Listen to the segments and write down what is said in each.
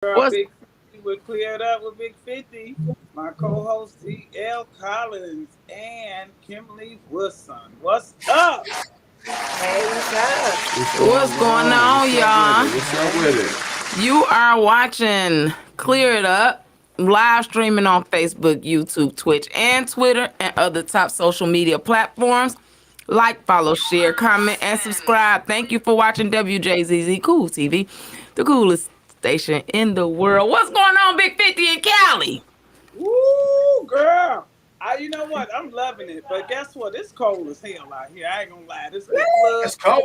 What's Big 50 we cleared up with Big 50. My co-host T.L. Collins and Kimberly Woodson. What's up? Hey, what's up? what's going on, y'all? What's up with it? You are watching Clear It Up, live streaming on Facebook, YouTube, Twitch, and Twitter, and other top social media platforms. Like, follow, share, comment, and subscribe. Thank you for watching WJZZ Cool TV, the coolest station in the world. What's going on, Big 50 in Cali? Woo, girl. You know what? I'm loving it. But guess what? It's cold as hell out here. I ain't gonna lie. It's cold.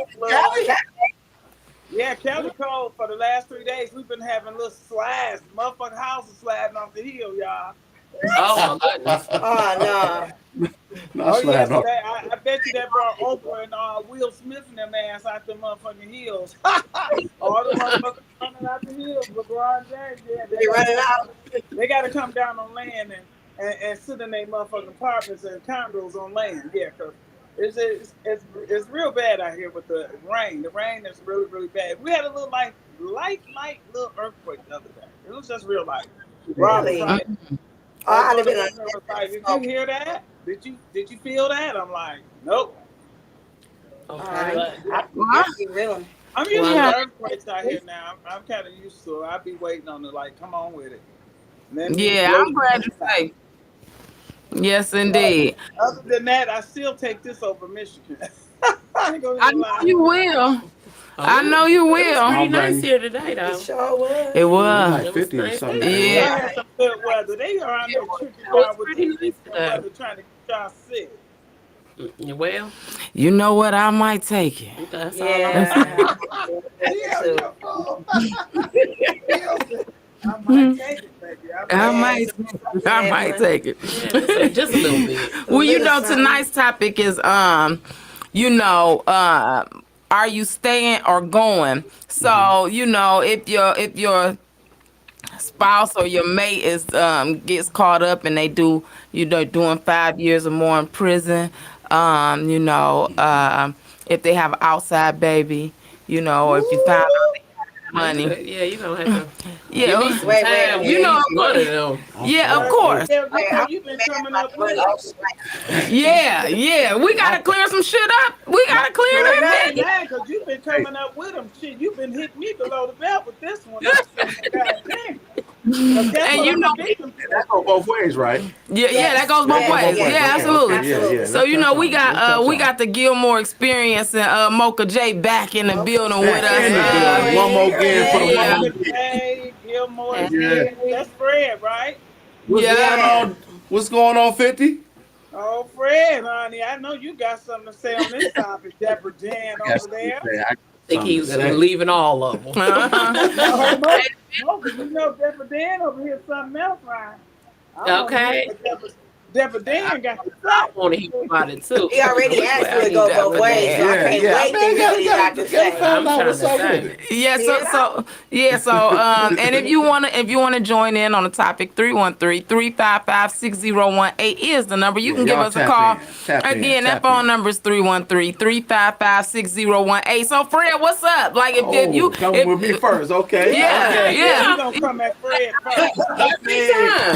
Yeah, Cali cold for the last 3 days. We've been having little slides. Motherfucking houses sliding off the hill, y'all. Oh, my goodness. Oh, no. Oh, yes. I bet you that brought Oprah and Will Smith and them ass out the motherfucking hills. All the motherfuckers running out the hills. LeBron James, yeah. They running out. They got to come down on land and sit in their motherfucking apartments and condos on land. Yeah, because it's real bad out here with the rain. The rain is really, really bad. We had a little light little earthquake the other day. It was just real light. Really? I'd have been like, did you hear that? Did you feel that? I'm like, nope. Okay. I'm used to earthquakes out here now. I'm kind of used to it. I'll be waiting on it, like, come on with it. Yeah, I'm glad to say. Yes, indeed. Other than that, I still take this over Michigan. I know you will. I know you will. It was pretty nice here today, though. It sure was. It was. Like 50 or something. Yeah. Had some good weather. They around there tripping out with this weather, trying to get y'all sick. Well, You know what? I might take it. that's all. Yeah. I might take it, baby. I might take it. Yeah, just a little bit. Well, you know, tonight's topic is are you staying or going? So, you know, if your spouse or your mate is gets caught up and they do, doing 5 years or more in prison, if they have an outside baby, or if you found out they have money. Yeah, you don't have to. Yeah, Wait. you know, One of them. yeah, of course. You've been coming up with Yeah, we gotta clear some shit up. We gotta clear that. yeah, because you've been coming up with them. Shit, you've been hitting me below the belt with this one. God damn. And you know, That goes both ways, right? yeah, that goes both ways. Yeah, absolutely. Yeah. So we got the Gilmore experience and Mocha J back in the building with us. One more again for the Yeah. Hey, Gilmore, Yeah. that's Fred, right? What's going on, 50? Oh, Fred, honey, I know you got something to say on this topic, Deborah Dan over there. I think he's leaving all of them. No, but you know Deborah Dan over here something else, right? Okay. Deborah Dan got the I want to hear about it, too. He already asked you to go both ways, so I can't wait to hear what he got to say. I'm trying to say. And if you wanna join in on the topic, 313-355-6018 is the number. You can give us a call. Again, that phone number is 313-355-6018. So Fred, what's up? Like if you come with me first, okay? Yeah. You gonna come at Fred first.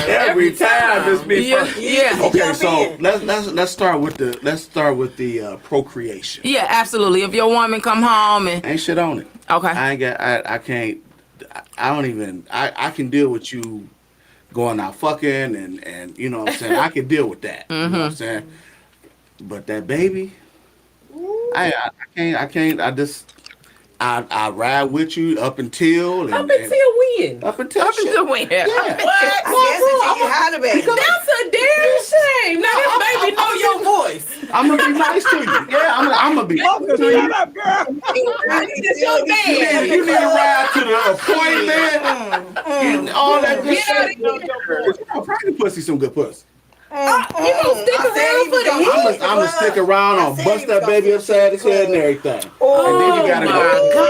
Every time it's me first. Yeah. Okay, so let's start with the procreation. Yeah, absolutely. If your woman come home and Ain't shit on it. okay. I can deal with you going out fucking and you know what I'm saying. I can deal with that. You know what I'm saying. But that baby, I can't. I ride with you up until when? when? Up until when? Yeah. I guess until you had a baby. That's a damn shame. Now this baby know your voice. I'm gonna be nice to you. Yeah, I'm gonna be. Shut up, girl. It's your man. You need to ride to the appointment. All that good shit. Probably pussy some good pussy. You gonna stick around for the heat? I'm gonna stick around. I'll bust that baby upside his head and everything. And then you gotta go.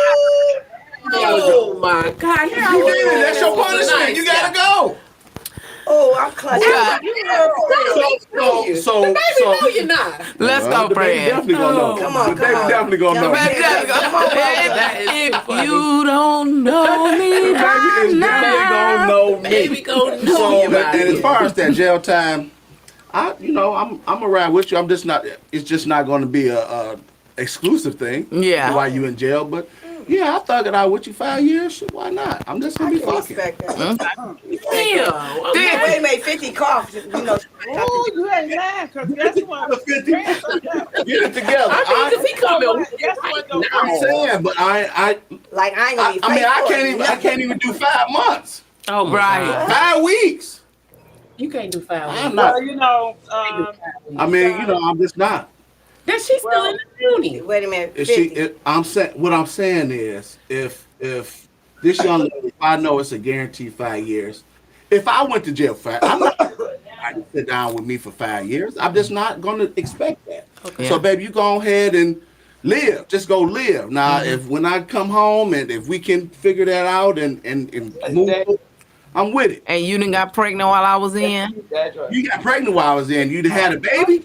Oh my God! You did it. That's your punishment. You gotta go. Oh, I'm clutching. So, No, you're not. Let's go, the baby Fred. definitely gonna know. Come on, The baby come on. definitely gonna know. Baby, That is If too funny. you don't know me The baby is definitely gonna know me. Baby gonna know So, you about and as it. far as that jail time, I'm around with you. I'm just not. It's just not going to be a exclusive thing. Yeah. While you in jail, but yeah, I thug it out with you 5 years. Shit, why not? I'm just I gonna be can fucking. respect that. Damn. Wait a minute, 50 coughs, Oh, you ain't lying, because guess what? 50. Get it together. I mean, because he coming. Guess what, though, I'm Fred? saying, but I like I ain't gonna be mean, faithful. I can't even do 5 months. Oh my Right. God. 5 weeks. You can't do 5 I'm weeks. not. Well, you know, I mean, I'm just not. That she's still in the uni. Wait a minute, If 50. I'm saying, what I'm saying is, if this young lady, if I know it's a guaranteed 5 years, if I went to jail for 5, I'm not going to sit down with me for 5 years. I'm just not going to expect that. Okay. So, baby, you go ahead and live. Just go live. Now, if when I come home and if we can figure that out and move, I'm with it. And you done got pregnant while I was in? You got pregnant while I was in. You had a baby.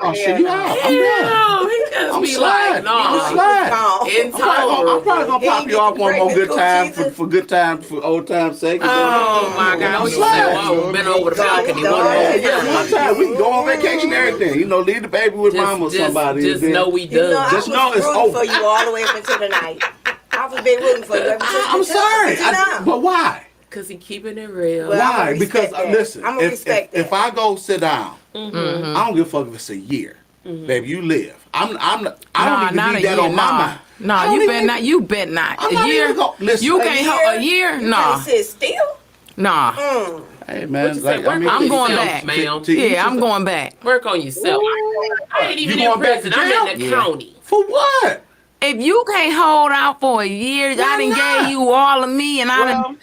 Oh shit, you out. I'm done. Damn, he just I'm be slide. like, no. I'm slide. I'm Intolerable. probably gonna pop you off one more good time for good time for old time's sake. Oh my God! I'm You say, slide. "Whoa, been over the balcony one Yeah, one more time." time we can go on vacation and everything. Leave the baby with mama or somebody. Just and then- know we You know, done. Just I know was it's rooting over. for you all the way up until the night. I was been rooting for you ever since. I'm sorry, but why? Cause he keeping it real. Well, I'ma Why? Because respect that. listen, I'ma if respect that. if I go sit down, Mm-hmm. I don't give a fuck if it's a year. Baby, you live. I don't even not need a that year. on my mind. I Nah, don't you even bet need- not. You bet not. I'm A not year. even go- listen, You a can't hold a year. You Nah, can't sit still. nah. Hey man, you say, work on I'm going yourself, back. ma'am. Yeah, I'm going back. Work on yourself. I ain't even You in going back prison. to I'm jail? in the Yeah. county. For what? If you can't hold out for a year, I done not? gave you all of me, and I done.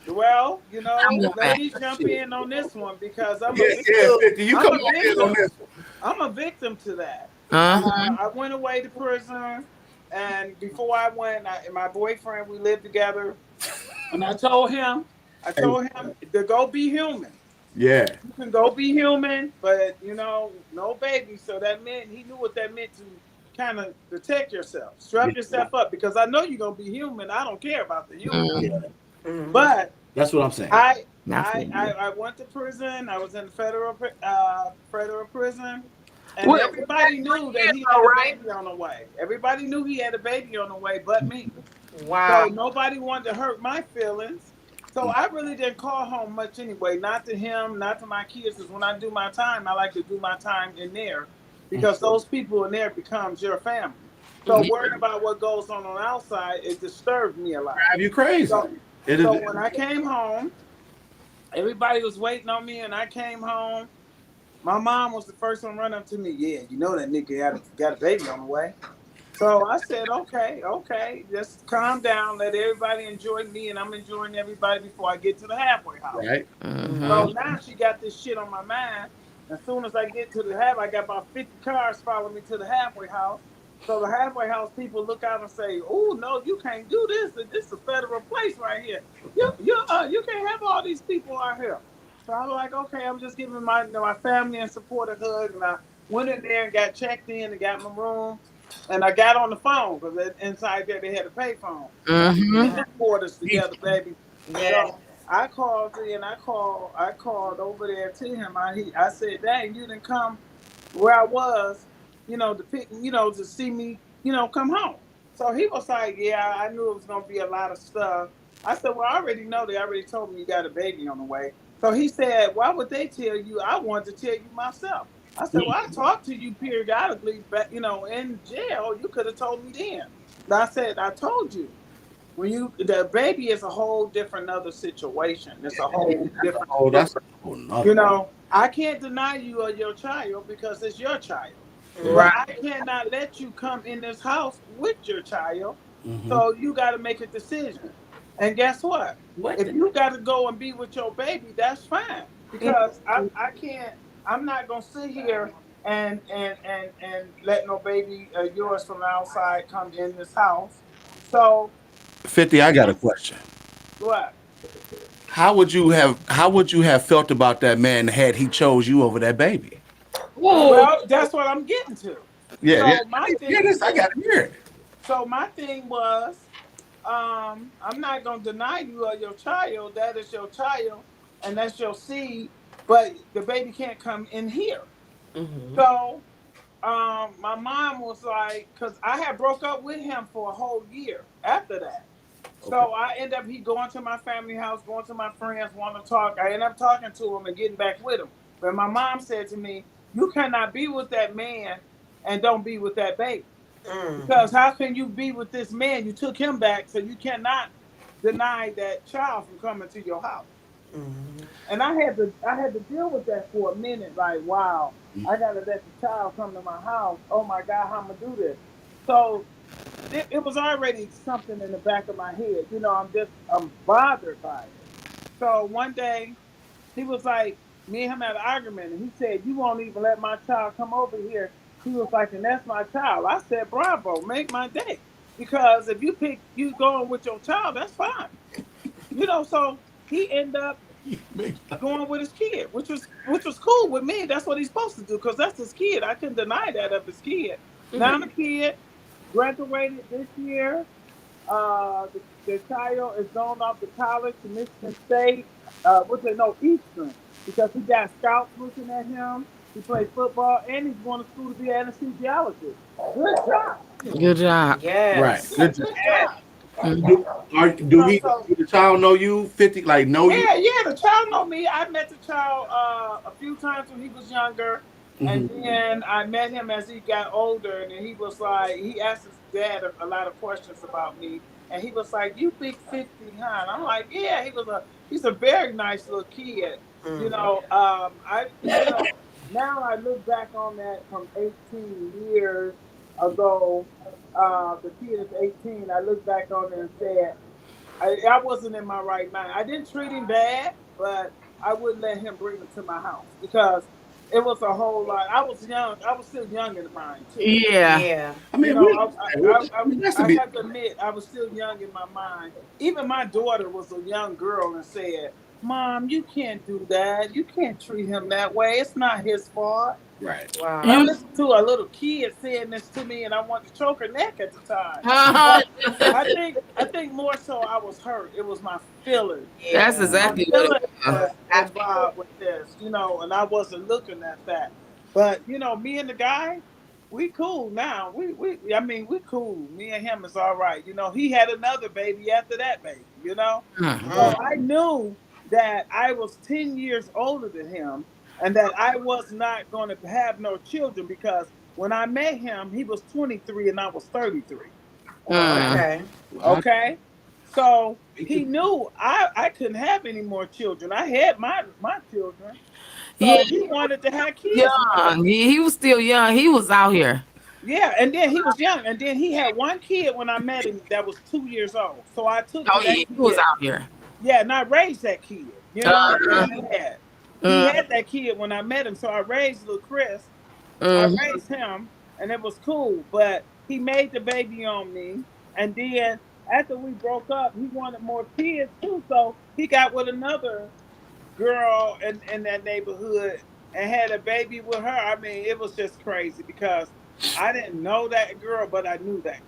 Well, I'm going let back. me jump in on this one because I'm Yeah, a victim. 50. You I'm come a on in victim. on this. I'm a victim to that. Uh-huh. I went away to prison, and before I went, my boyfriend, we lived together, and I told him to go be human. Yeah. You can go be human, but no baby. So that meant he knew what that meant to kind of protect yourself, strap yourself up, because I know you're gonna be human. I don't care about the human, but That's what I'm saying. I went to prison. I was in federal prison, and Well, everybody knew that he had a baby on the way. Everybody knew he had a baby on the way, but me. Wow. So nobody wanted to hurt my feelings. So I really didn't call home much anyway. Not to him, not to my kids. Because when I do my time, I like to do my time in there, because those people in there becomes your family. So worrying about what goes on the outside, it disturbed me a lot. Drive you crazy. So when I came home, everybody was waiting on me, and I came home. My mom was the first one to run up to me. Yeah, you know that nigga got a baby on the way. So I said, okay, just calm down. Let everybody enjoy me, and I'm enjoying everybody before I get to the halfway house. Right. So now she got this shit on my mind. As soon as I get to the halfway, I got about 50 cars following me to the halfway house. So the halfway house people look out and say, "Oh no, you can't do this. This is a federal place right here. You can't have all these people out here." So I'm like, okay, I'm just giving my family and support a hug, and I went in there and got checked in and got my room, and I got on the phone because inside there they had a pay phone. Put us together, baby. Yeah. So I called in. I called over there to him. I said, "Dang, you didn't come where I was, to pick, to see me, come home." So he was like, "Yeah, I knew it was gonna be a lot of stuff." I said, "Well, I already know. They already told me you got a baby on the way." So he said, "Why would they tell you? I wanted to tell you myself." I said, "Well, I talked to you periodically, but in jail, you could have told me then." But I said, "I told you. The baby is a whole different other situation. It's a whole different. Oh, that's I can't deny you or your child because it's your child. Right. But I cannot let you come in this house with your child. So you got to make a decision. And guess what? If you got to go and be with your baby, that's fine. Because I can't. I'm not gonna sit here and let no baby yours from the outside come in this house. So 50. I got a question. what? How would you have felt about that man had he chose you over that baby? Well, that's what I'm getting to. Yeah, yeah. So my thing, I got to hear it. so my thing was, I'm not gonna deny you of your child. That is your child, and that's your seed. But the baby can't come in here. So, my mom was like, because I had broke up with him for a whole year after that. So I end up he going to my family house, going to my friends, want to talk. I end up talking to him and getting back with him. But my mom said to me, "You cannot be with that man and don't be with that baby. Because how can you be with this man? You took him back, so you cannot deny that child from coming to your house." And I had to deal with that for a minute. Like, wow, I gotta let the child come to my house. Oh my God, how I'm gonna do this? So it was already something in the back of my head. I'm bothered by it. So one day he was like, me and him had an argument, and he said, "You won't even let my child come over here." He was like, "And that's my child." I said, "Bravo, make my day." Because if you going with your child, that's fine. So he ended up going with his kid, which was cool with me. That's what he's supposed to do because that's his kid. I couldn't deny that of his kid. Now the kid graduated this year. The child is going off to college to Michigan State. Eastern, because he got scouts looking at him. He plays football and he's going to school to be an anesthesiologist. Good job. Good job. Right. Yes. Good. Yeah. Do the child know you? 50 like know you? Yeah. The child know me. I met the child a few times when he was younger, and then I met him as he got older, and then he was like, he asked his dad a lot of questions about me, and he was like, "You big 50, huh?" And I'm like, "Yeah." He's a very nice little kid. Now I look back on that from 18 years ago. The kid is 18. I look back on it and said, I wasn't in my right mind. I didn't treat him bad, but I wouldn't let him bring him to my house because it was a whole lot. I was young. I was still young in the mind too. Yeah. Yeah. I mean, I have to admit, I was still young in my mind. Even my daughter was a young girl and said, "Mom, you can't do that. You can't treat him that way. It's not his fault." right. Wow. I listened to a little kid saying this to me, and I wanted to choke her neck at the time. Uh-huh. I think more so I was hurt. It was my feelings. That's Yeah. exactly My what it feelings was. were involved with this, and I wasn't looking at that. But me and the guy, we cool now. We cool. Me and him is all right. He had another baby after that baby. So I knew that I was 10 years older than him and that I was not going to have no children because when I met him, he was 23 and I was 33. Okay. Okay? So he knew I couldn't have any more children. I had my children. So Yeah. he wanted to have kids. Young. He was still young. He was out here. Yeah, and then he was young. And then he had one kid when I met him that was 2 years old. So I took Oh, that yeah. kid. He was out here. Yeah, and I raised that kid. Uh-huh. He had that kid when I met him. So I raised little Chris. I raised him, and it was cool. But he made the baby on me. And then after we broke up, he wanted more kids too. So he got with another girl in that neighborhood and had a baby with her. I mean, it was just crazy because I didn't know that girl, but I knew that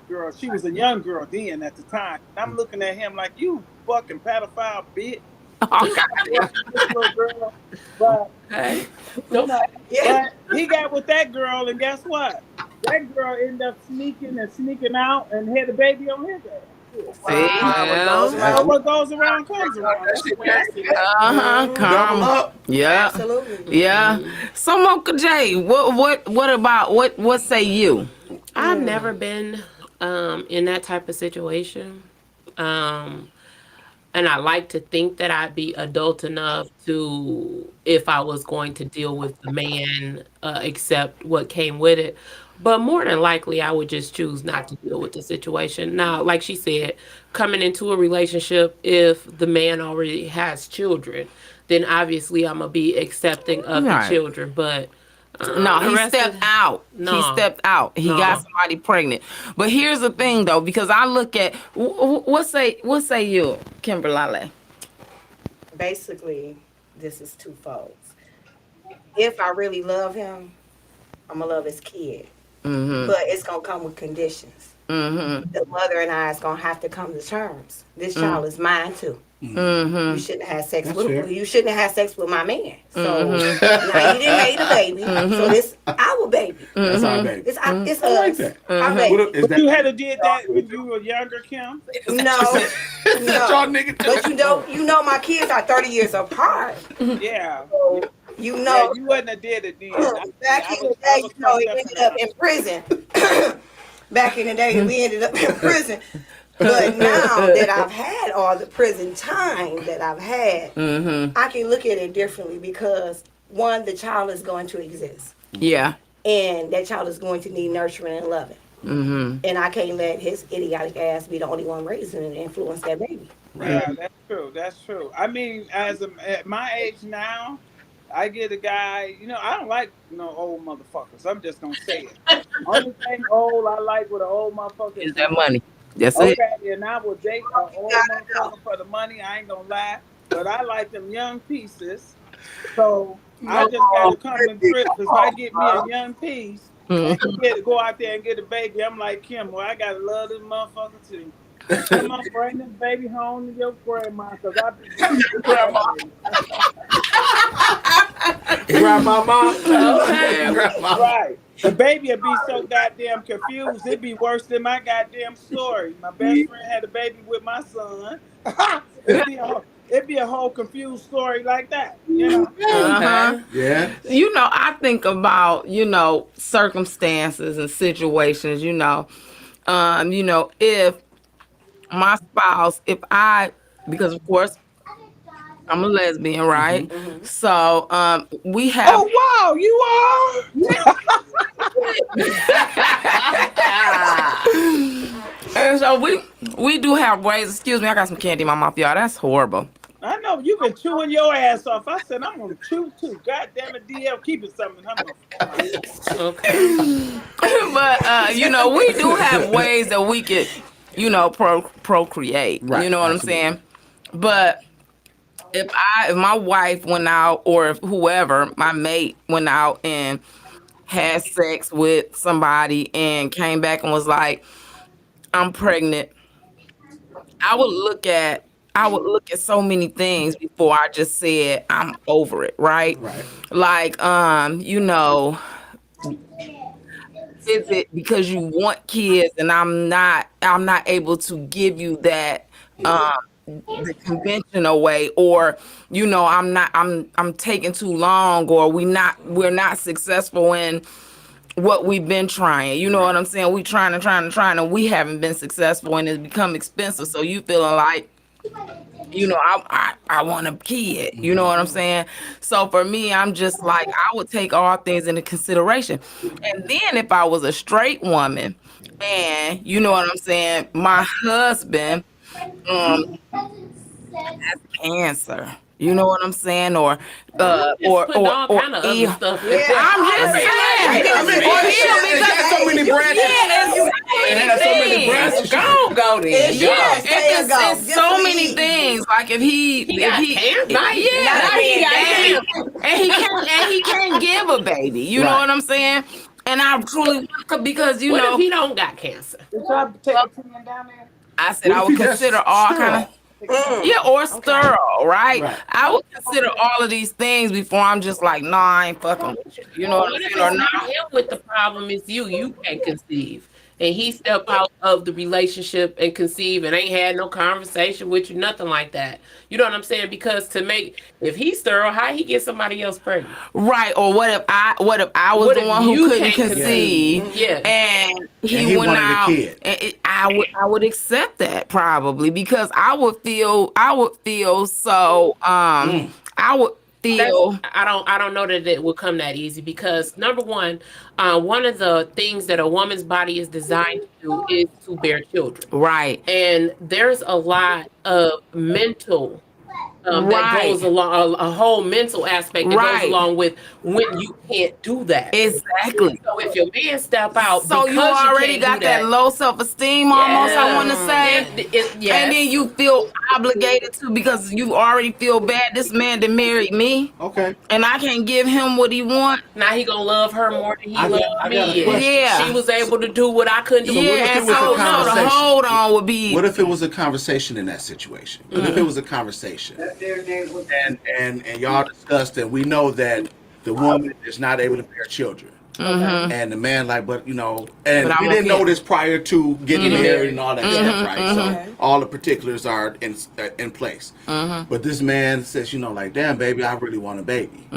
girl. She was a young girl then at the time. And I'm looking at him like, "You fucking pedophile bitch." Oh, God. This little girl. But, Yeah. but he got with that girl, and guess what? That girl ended up sneaking out and had a baby on his ass. See? What goes around comes around. That's the way I see it. Uh-huh. Double up. Yeah. Absolutely. Yeah. So Mocha J, what say you? I've never been in that type of situation. And I like to think that I'd be adult enough to, if I was going to deal with the man, accept what came with it. But more than likely, I would just choose not to deal with the situation. Now, like she said, coming into a relationship, if the man already has children, then obviously I'm going to be accepting of the Right. children. But No, the he rest stepped of- out. No. He stepped out. He No. got somebody pregnant. But here's the thing, though, because I look at what say you, Kimberly? basically, this is twofold. If I really love him, I'm gonna love his kid, Mm-hmm. but it's gonna come with conditions. Mm-hmm. The mother and I is gonna have to come to terms. This Mm-hmm. child is mine too. You Mm-hmm. shouldn't have had sex That's with fair. you shouldn't have had sex with my man. So Mm-hmm. now you didn't make the baby. So Mm-hmm. this our baby. That's our Mm-hmm. baby. It's I like us. that. Our Mm-hmm. What baby. is But that? you had to did that when you were younger, Kim? No, Is that y'all no. nigga too? But you know my kids are 30 years apart. Yeah. So you Yeah, know you wouldn't have did it then. back in the I day, was it fucked up ended up enough. in prison. Back in the day, we ended up in prison. But now that I've had all the prison time that I've had, Mm-hmm. I can look at it differently because one, the child is going to exist, Yeah. and that child is going to need nurturing and loving. Mm-hmm. And I can't let his idiotic ass be the only one raising and influence that baby. Right. Yeah, that's true. That's true. I mean, at my age now, I get a guy. I don't like old motherfuckers. I'm just gonna say it. Only thing old I like with an old motherfucker Is is the that money. money? That's it. Okay, and I will date an You old gotta know. motherfucker for the money. I ain't gonna lie, but I like them young pieces. So I No, just gotta come and baby, trip. come If I on, get me a bro. young piece and Mm-hmm. go out there and get a baby, I'm like Kim. Well, I gotta love this motherfucker too. Come on, bring this baby home to your grandma, cause I be blessed with that Grandma. baby. Grandmama. Okay. Grandma. Right. The baby will be so goddamn confused. It'd be worse than my goddamn story. My best friend had a baby with my son. it'd be a whole confused story like that. Uh-huh. Okay. Yeah. I think about, circumstances and situations, if my spouse, because of course I'm a lesbian, right? Mhm. So, we have, Oh wow, you are? and so we do have ways. Excuse me, I got some candy in my mouth, y'all. That's horrible. I know you've been chewing your ass off. I said I'm gonna chew too. God damn it, DL, keep it something in her motherfucking mouth. Okay. But we do have ways that we could, procreate. You Right. know what I'm Absolutely. saying? But if my wife went out, or if whoever, my mate, went out and had sex with somebody and came back and was like, I'm pregnant, I would look at so many things before I just said I'm over it, right? Right. Like, is it because you want kids and I'm not able to give you that, the conventional way, or I'm taking too long, or we're not successful in what we've been trying. You know Right. what I'm saying? We trying and trying and trying, and we haven't been successful, and it's become expensive. So you feeling like, I want a kid. You know what I'm saying? So for me, I'm just like, I would take all things into consideration. And then if I was a straight woman, and you know what I'm saying, my husband um cancer. You know what I'm saying? Or You just putting all or kind of other stuff in Yeah. there. I'm just Right. saying. Right. I mean, Or it has so many branches. It has so many branches. Go then. It's Yeah. yes, there you go. It's Just so to many eat. things. Like if He got cancer. yeah, Not he being got damn. cancer. And he can't give a baby. You know Right. what I'm saying? And I truly, because What if he don't got cancer? Did y'all take a tan down there? I said What I if would he just consider all kind of. sterile? Yeah, or sterile, right? Right. I would consider all of these things before I'm just like, nah, I ain't fucking with you. You know what What I'm if saying? Or it's nah. not him with the problem? It's you. You can't conceive, and he step out of the relationship and conceive, and ain't had no conversation with you, nothing like that. You know what I'm saying? Because if he's sterile, how he get somebody else pregnant? Right. Or what if I was What the if one who you couldn't can't conceive, conceive? Yeah. and And he he went wanted a out, kid. and I would accept that probably, because I would feel so, I would That's feel I don't know that it will come that easy because number one of the things that a woman's body is designed to do is to bear children. right. And there's a lot of mental that goes along, a whole mental aspect that Right. goes along with when you can't do that. Exactly. So if your man step out, So you because already can't got do that low self-esteem almost, I want to say. Yes. And then you feel obligated to because you already feel bad. This man that married me, Okay. and I can't give him what he want. Now he gonna love her more than he I loved got me. a question. Yeah. She was able to do what I couldn't do. So what if Yeah, it and was a so the conversation? hold on would be. What if it was a conversation in that situation? What if it was a conversation and y'all discussed and we know that the woman is not able to bear children. And the man like, but you know, and But we I'm didn't know okay. this prior to getting married and all that stuff, right? So all the particulars are in place. But this man says, you know, like, damn, baby, I really want a baby.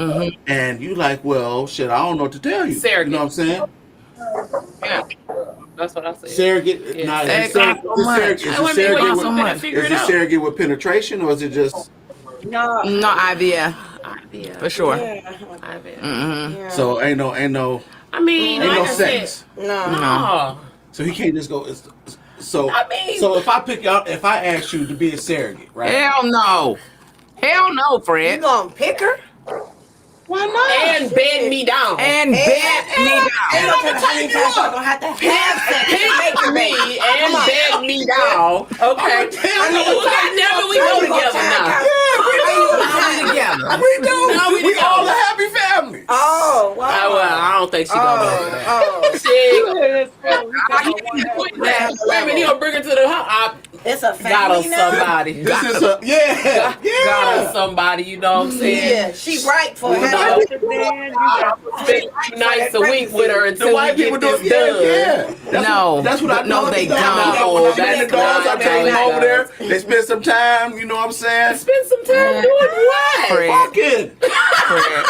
And you like, well, shit, I don't know what to tell you. Surrogate. You know what I'm saying? Yeah. That's what I said. Surrogate. Yeah. Nah, It costs so much. is Wait, it surrogate wait, with, so much. Figure is it it out. surrogate with penetration or is it just No. No IVF Yeah. for sure. Yeah. Yeah. so ain't no I mean, ain't like no I sex. said, No. no. So he can't just go. So I mean- so if I ask you to be a surrogate, right? Hell no. Hell no, You Fred. gonna pick her? Why not? And bed me down. And bet me Ain't down. no telling how many times y'all gonna have to have sex to make Pick a me baby. and bed me down. Okay. Never we go together now. Come together. We do. No, we we don't. all a happy family. Oh, wow. Well, I don't think she gonna go for that. Oh, Shit. Wait a minute, you gonna bring her to the house? it's a I got family her now. somebody. This is a Got her somebody, you know what I'm saying? Yeah, she right for You her. know, Man, spend 2 nights a week with her The until we white people get do this it. done. No. That's what I No, know. they When don't. I meet the dogs, I take them over there. They spend some time. You know what I'm saying? Spend some time doing what? Fred. Fucking. Fred.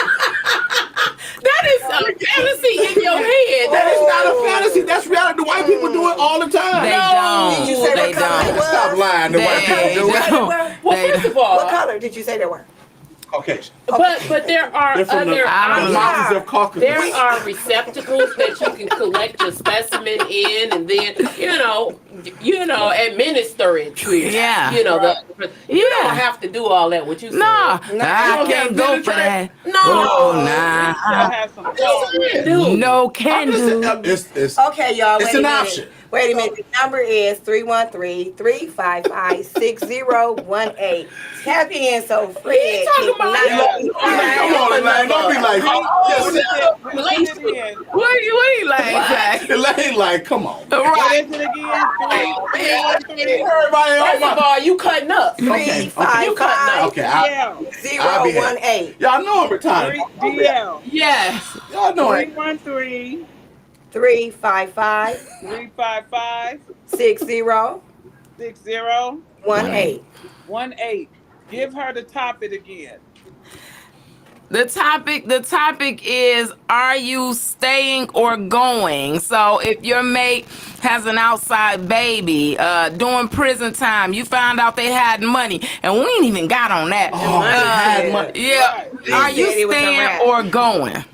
That is a fantasy in your head. That is not a fantasy. That's reality. The white people do it all the time. They Did you don't. say They what color it don't. was? Stop lying. The white They people do it. don't. Well, They first of What all, color did you say they were? Caucasian. but there are They're from other the options. mountains of Caucasus. There are receptacles that you can collect your specimen in, and then administer it to you. Yeah. You Yeah. don't have to do all that. What you said. Nah, Nah, I you can't go for that. No. Oh, I nah. have some thoughts. Dude. No can do. It's Okay, y'all. It's Wait an a minute. option. Wait a minute. The number is 313-355-6018. Tap in so Fred He talking can about not you. Come on, Elaine. Don't be like, What you like? Elaine, like, come on. What Right. is it again? Everybody on First of my. all, you cutting up. Okay, You cutting up. okay. I'll be happy. 018. Y'all know I'm retired. DL. Yes. Y'all know it. 313 355 355 6018. 6018. Give her the topic again. The topic is, are you staying or going? So if your mate has an outside baby, during prison time, you found out they had money, and we ain't even got on that. Oh, they had money. Yeah. Right. Are They you said it was a staying wrap. or going?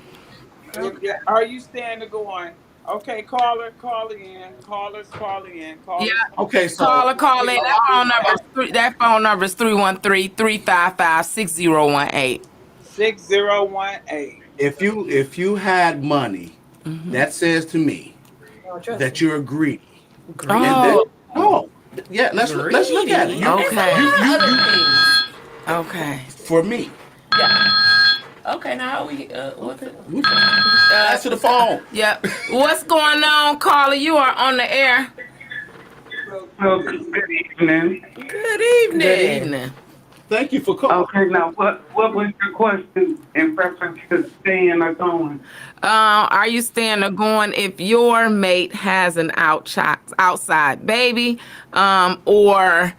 Are you staying or going? Okay, caller, call in. Callers, call in. Yeah. Okay, so Call in. That phone number is 313-355-6018. 6018. if you had money, that says to me that you're greedy. And Oh, no, yeah, let's look at it. okay. Other things. Okay. For me, Okay, now how we what's it? answer the phone. Yep. What's going on, caller? You are on the air. Well, good evening. Good evening. Good evening. Thank you for calling. Okay, now what was your question in reference to staying or going? Are you staying or going if your mate has an outside baby, or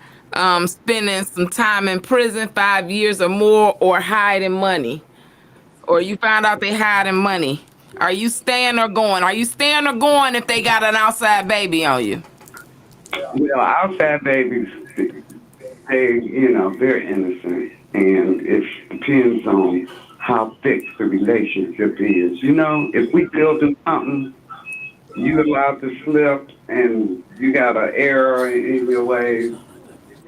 spending some time in prison, 5 years or more, or hiding money, or you found out they hiding money? Are you staying or going? Are you staying or going if they got an outside baby on you? Well, outside babies, they're innocent, and it depends on how thick the relationship is. If we building something, you allowed to slip, and you got an error in your ways,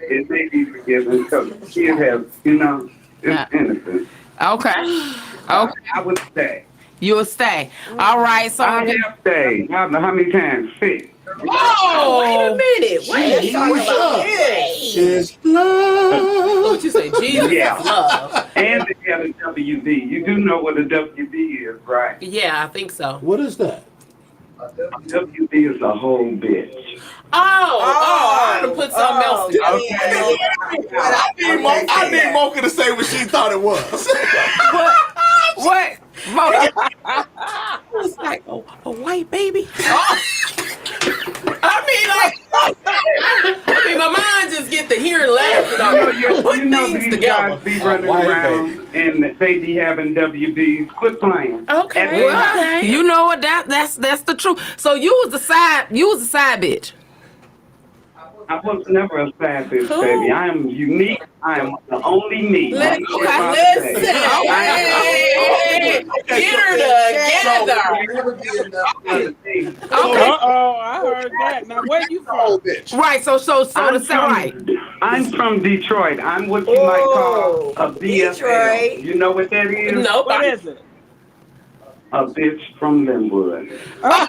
it may be forgiven because kids have, you know, Yeah. it's innocent. Okay. Okay. I would say. You'll stay. All right. So I have stayed. I don't know how many times. 6. Oh, wait a minute. Let's talk about this. It's love. What you say? Jesus Yeah. is love. And they have a WD. You do know what a WD is, right? Yeah, I think so. What is that? A WD is a whole bitch. I would have put something else together. I need Mocha to say what she thought it was. what? Mocha. I was like, a white baby. I mean, my mind just get to hear laughing. Put You know things these together. guys be running around and they be having WDs. Quit playing. Okay. Well, you know what? That's the truth. So you was the side bitch. I was never a sad bitch, baby. I am unique. I am the only me. Listen. Get her together. I heard that. Now where you from? Right. So to say right. I'm from Detroit. I'm what you might call a BFL. Detroit. You know what that is? Nope. What is it? A bitch from Linwood. Where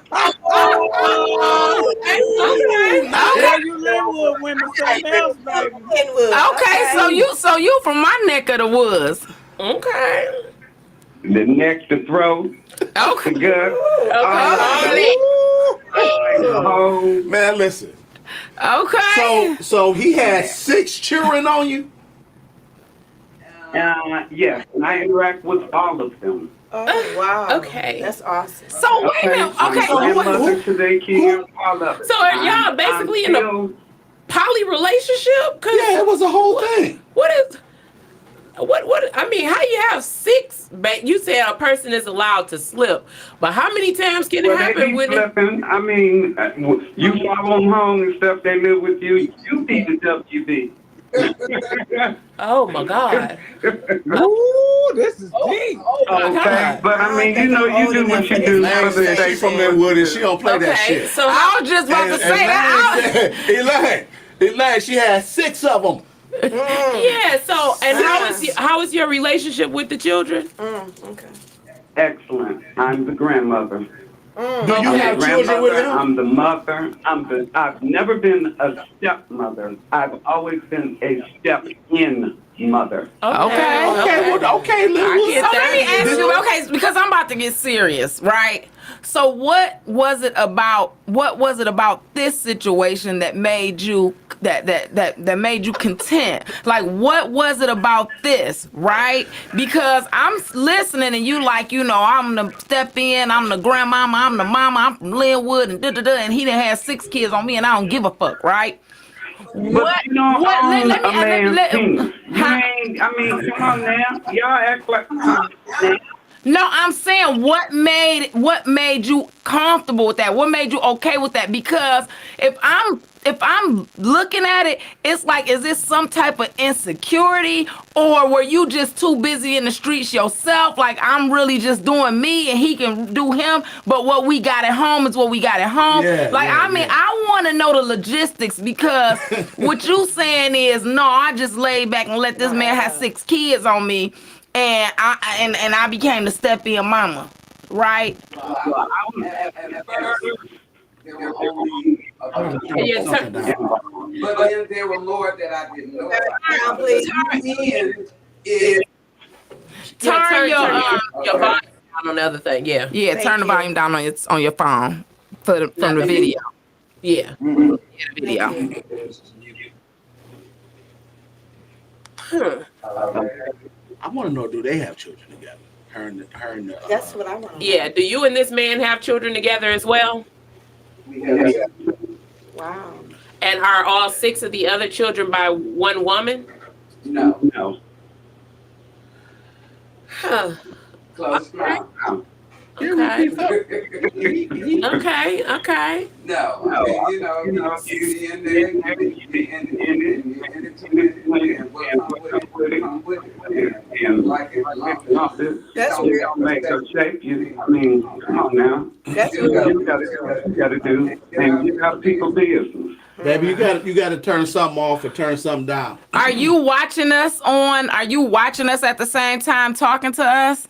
you live with women something else, baby. Okay. So you from my neck of the woods. Okay. The neck, the throat, Okay. the gut. Oh, Man, listen. Okay. So he had 6 children on you? yes, and I interact with all of them. Oh, wow. Okay. That's awesome. So wait a minute. Okay. So my what? mother to their kids, all of it. So are y'all basically in a poly relationship? Cause Yeah, it was a whole thing. what I mean, how you have 6? You said a person is allowed to slip, but how many times can it Well, they happen be with it? slipping. I mean, you follow them home and stuff. They live with you. You be the WB. Oh my God. Ooh, this is deep. Okay, but I mean, you know, you do what you do Man for the said she sake from of Linwood and she don't play that Okay, shit. so I was just about to say that. Elaine, she had 6 of them. yeah. So and how is your relationship with the children? Okay. excellent. I'm the grandmother. Do you I'm have the children with grandmother, him? I'm the mother. I've never been a stepmother. I've always been a step-in mother. Okay. Okay, Linwood. So let me ask you, okay, because I'm about to get serious, right? So what was it about this situation that made you that made you content? Like, what was it about this, right? Because I'm listening and you like, you know, I'm the step in, I'm the grandmama, I'm the mama, I'm from Linwood and and he done had 6 kids on me and I don't give a fuck, right? But you don't own a man's penis. You ain't, I mean, come on now. Y'all act like... No, I'm saying what made you comfortable with that? What made you okay with that? Because if I'm looking at it, it's like, is this some type of insecurity, or were you just too busy in the streets yourself? Like, I'm really just doing me and he can do him, but what we got at home is what we got at home. Yeah, I want to know the logistics, because what you saying is, no, I just laid back and let this man have 6 kids on me. And I became the step-in mama, right? But then there were more that I didn't know. Turn your volume down on the other thing. Yeah. Yeah, turn the volume down on your phone from the video. Yeah. Yeah, the video. I want to know, do they have children together? Her and the That's what I want. Yeah. Do you and this man have children together as well? Wow. And are all 6 of the other children by one woman? No. Huh. Close mouth. Okay. No, Okay. you know, you in there, you be independent, and what come with it, and like it. That's You real. don't make her shape you. I mean, come on now. That's You real. got to do, and you got people business. Baby, you got to turn something off or turn something down. Are you watching us at the same time talking to us?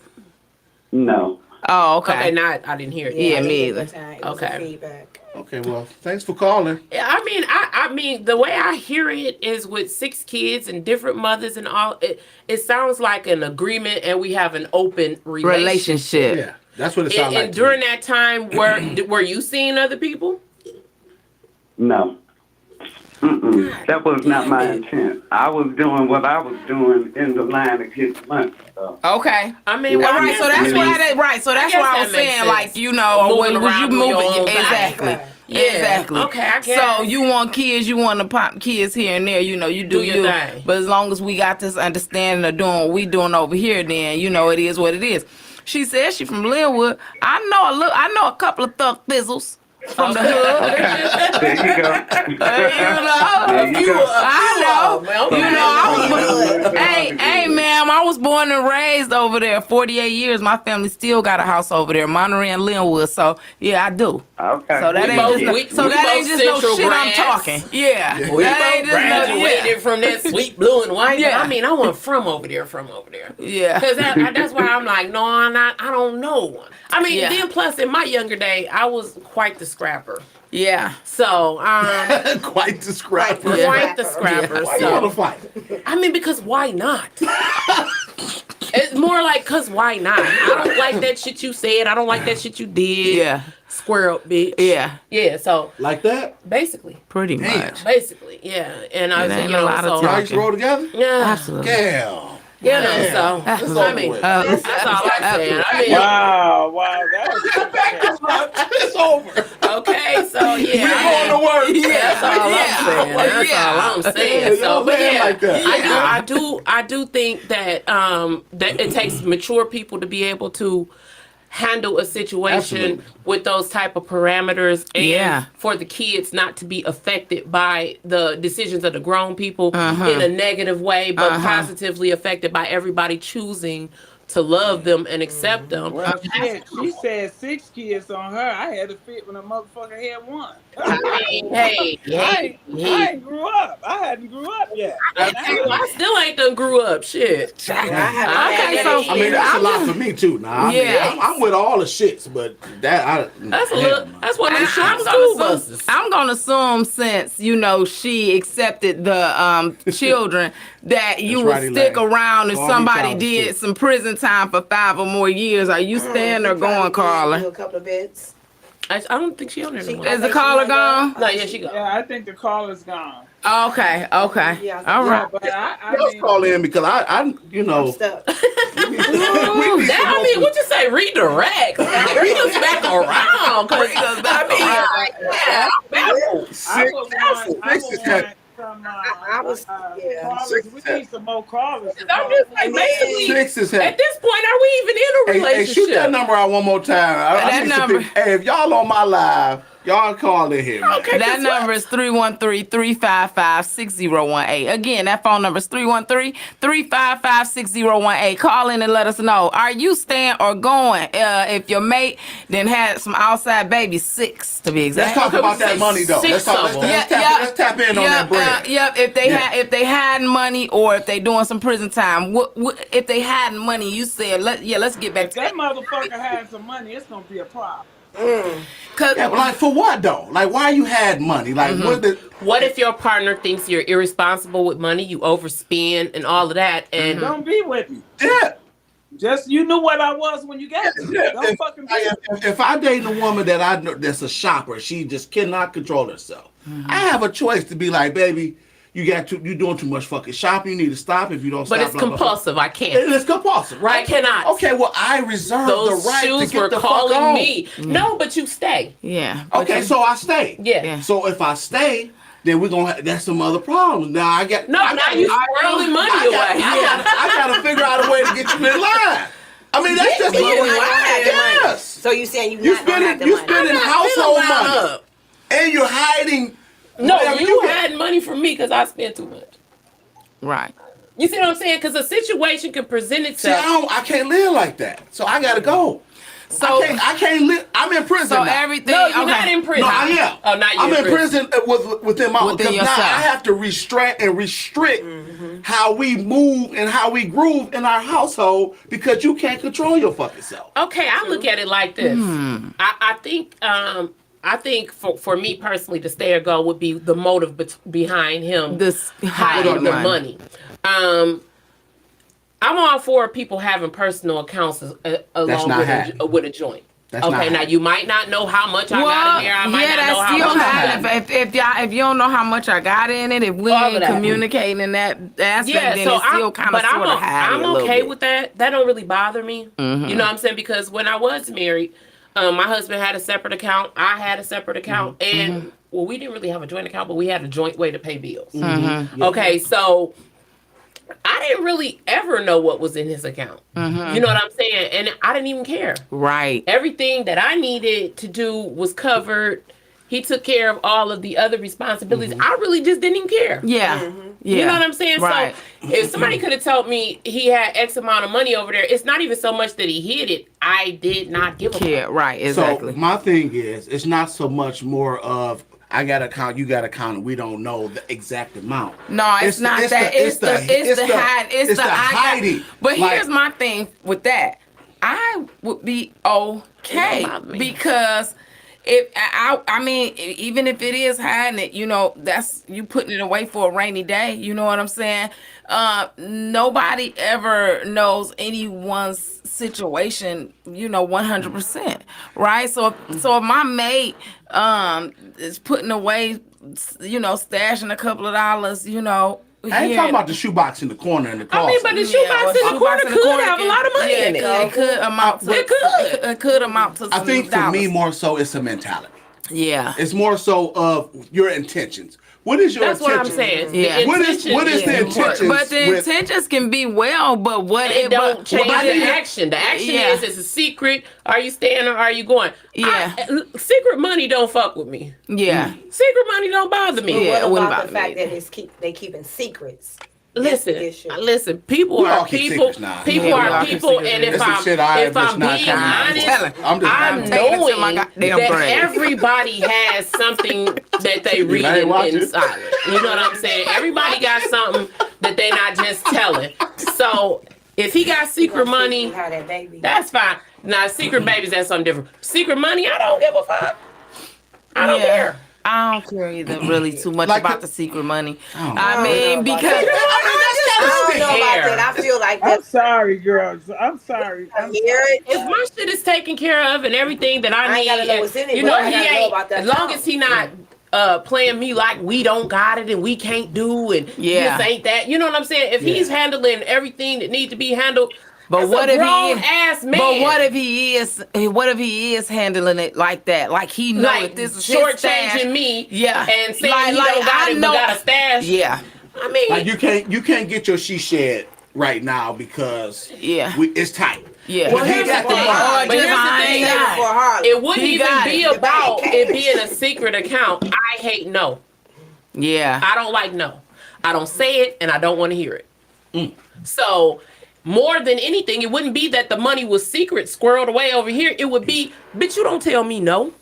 No. Oh, okay. Okay, not I didn't hear it. Yeah, I me didn't either. get that time. It was a Okay. feedback. Okay, well, thanks for calling. Yeah, I mean, the way I hear it is with 6 kids and different mothers and all. It sounds like an agreement, and we have an open relationship. Yeah, that's what it sounds like. And during that time, were you seeing other people? No. That was not my intent. I was doing what I was doing in the line of his money. So. Okay. I mean, All right, so that's why guess I was that makes saying, sense. like, you know, Moving when was you around doing your moving? own thing. Exactly. Yeah. Exactly. Okay, I guess. So you want kids, you want to pop kids here and there, you know, you do your you. thing. But as long as we got this understanding of doing what we doing over here, then you know it is what it is. She says she from Linwood. I know a couple of thug fizzles from the hood. There you go. I know. Hey, ma'am, I was born and raised over there. 48 years. My family still got a house over there, Monterey and Linwood. So yeah, I do. Okay. So that ain't just no Central shit grass. I'm talking. Yeah. We That ain't both just no, graduated from that sweet blue and white. Yeah. I mean, I went from over there. Yeah. Because that's why I'm like, no, I don't know. I mean, Yeah. then plus in my younger day, I was quite the scrapper. Yeah. So, Quite the scrapper. Yeah. quite the scrapper. Why you want to So, fight? I mean, because why not? It's more like, because why not? I don't like that shit you said. I don't like that shit you did. Yeah. Square up, bitch. Yeah. Yeah, so Like that? basically. Pretty Damn. much. Basically, yeah. And I It was, ain't you a know, lot of so, Y'all used to roll together? yeah. Absolutely. Damn. You know, Yeah. so, I mean, It's that's all I'm saying. I mean, Wow, that was It's over. okay, so yeah. We going to work. That's all I'm saying. That's all I'm saying. So, but man yeah, like that. I do think that that it takes mature people to be able to handle a situation Absolutely. with those type of parameters, and Yeah. for the kids not to be affected by the decisions of the grown people in a negative way, but positively affected by everybody choosing to love them and accept them. well, shit. She said 6 kids on her. I had to fit when a motherfucker had 1. Hey, I ain't grew up. I hadn't grew up yet. I still ain't done grew up. Shit. Okay, so I mean, that's a lot for me too. Now, Yeah. I'm with all the shits, but that's That's one of the short I'm school gonna buses. assume, I'm gonna assume since you know she accepted the children that you That's would right, stick Elaine. around if All somebody these did hours, too. some prison time for 5 or more years. Are you staying or going, Do Carla? a couple of bits. I don't think she on there no more. Is the caller gone? No, yeah, she go. Yeah, I think the caller's gone. Okay, okay, Yeah, all Yeah, right. but I Let's mean, call in because I you know, I'm stuck. I mean, what you say? Redirect. Read us back around. Read us back around. I was, yeah. callers, we need some more callers. I'm just like, basically, 6 is at heavy. this point, are we even in a Hey, relationship? shoot that number out one more time. I That need some number. people- Hey, if y'all on my live, y'all call in here. Man. Okay. That number is 313-355-6018. Again, that phone number is 313-355-6018. Call in and let us know. Are you staying or going? If your mate then had some outside babies, 6 to be Let's exact. talk about that money though. 6 of them. Let's tap in on that bread. Yep. If they Yeah. if they had money or if they doing some prison time, what if they had money? You said let's get back If to that motherfucker has some money, it's gonna be a problem. Cause Yeah, but like for what though? Like why you had money? Like what the What if your partner thinks you're irresponsible with money, you overspend and all of that, and Don't be with me. yeah. Just you knew what I was when you got me. Don't fucking be. If I date a woman that I know that's a shopper, she just cannot control herself. I have a choice to be like, baby, you're doing too much fucking shopping. You need to stop. If you don't but stop, it's blah, blah, blah. compulsive. I It can't. is compulsive, right? I cannot. Okay, well, I reserve Those the right to shoes get were the fuck calling on. me. No, but you stay. yeah. Okay, so I stay. Yeah. So if I stay, then we're gonna have that's some other problems. Now I got No, I now got- you squirreling money I away. gotta figure out a way to get you in line. I mean that's just you in line. yes. So you saying You not gonna have the money? spending I'm not household feeling lined money up. and you're hiding. No, whatever you get. had money from me because I spent too much. Right. You see what I'm saying? Because a situation can present See, itself. I can't live like that. So I gotta go. So I can't live. I'm in prison. so now. everything. No, you're okay. not in prison. No, I am. Oh, not you. I'm in prison within my Within because now yourself. I have to restrict how we move and how we groove in our household because you can't control your fucking self. Okay, I look at it like this. I think for me personally, the stay or go would be the motive behind him This hiding the money. I'm all for people having personal accounts along not with happening. with a joint. That's not okay, now happening. you might not know how much I got in there. I might not know how still much I happening. got. If you don't know how much I got in it, if we All ain't of that. communicating in that aspect, Yeah, then so it's still kind of sort of hiding a little okay bit. with that. That don't really bother me. You know what I'm saying? Because when I was married, my husband had a separate account. I had a separate account, and well, we didn't really have a joint account, but we had a joint way to pay bills. Okay, so I didn't really ever know what was in his account. You know what I'm saying? And I didn't even care. Right. Everything that I needed to do was covered. He took care of all of the other responsibilities. I really just didn't even care. Yeah. Yeah. You know what I'm saying? Right. So if somebody could have told me he had X amount of money over there, it's not even so much that he hid it. I did not give a fuck. Yeah. Right. Exactly. So my thing is, it's not so much more of I got a count, you got a count, and we don't know the exact amount. No, it's not that. It's the hiding. But Like- here's my thing with that. I would be okay It don't bother me. because if I mean, even if it is hiding it, you know, that's you putting it away for a rainy day. You know what I'm saying? Nobody ever knows anyone's situation, you know, 100%, right? So if my mate is putting away, you know, stashing a couple of dollars, you know. I ain't talking about the shoebox in the corner in the closet. I mean, but the shoebox in the corner could have a lot of money in it. It could amount to. It could amount to. I some think for dollars. me, more so, it's a mentality. Yeah. It's more so of your intentions. What is your That's what intention? I'm saying. Yeah. The What is intention the intentions? But the with- intentions can be well, but what It don't change but the action. The action Yeah. is it's a secret. Are you staying or are you going? Yeah. Secret money don't fuck with me. Yeah. Secret money don't bother me. Yeah, it What wouldn't about the bother fact me. that they keeping secrets? Listen, Issue. listen. People We all are keep people. secrets now. People Yeah, we are all keep people, secrets. and if There's some shit I'm I'm just not being coming out honest, for. I'm just I'm not taking it to knowing my goddamn that grave. everybody has something that they read ain't watching. inside. You know what I'm saying? Everybody got something that they not just telling. So if he got secret money, How that baby? that's fine. Now secret babies, that's something different. Secret money, I don't give a fuck. I don't care. I don't care either really too much Like about the- the secret money. Oh. I mean, because I don't know about that. I feel like I'm that's sorry, girls. I'm sorry. I'm hear it. If my shit is taken care of and everything that I I ain't need, gotta know what's in it, you but know, I he gotta know ain't. about that As long account. as he not playing me like we don't got it and we can't do and Yeah. this ain't that. You know what I'm saying? If he's handling everything that needs to be handled, But that's what a if he grown is? ass man? But what if he is? What if he is handling it like that? Like he know like that this is his stash. shortchanging me? Yeah. and saying Like- he like, don't got I it know- but got a stash. Yeah. I mean, Like you can't get your she shed right now because Yeah. it's tight. Yeah. Well, he got the money. Or But just here's the I thing, ain't Save it got for it. Harley. it wouldn't He even got be it. about it being a secret account. I hate no. Yeah. I don't like no. I don't say it and I don't want to hear it. So more than anything, it wouldn't be that the money was secret squirreled away over here. It would be, bitch, you don't tell me no.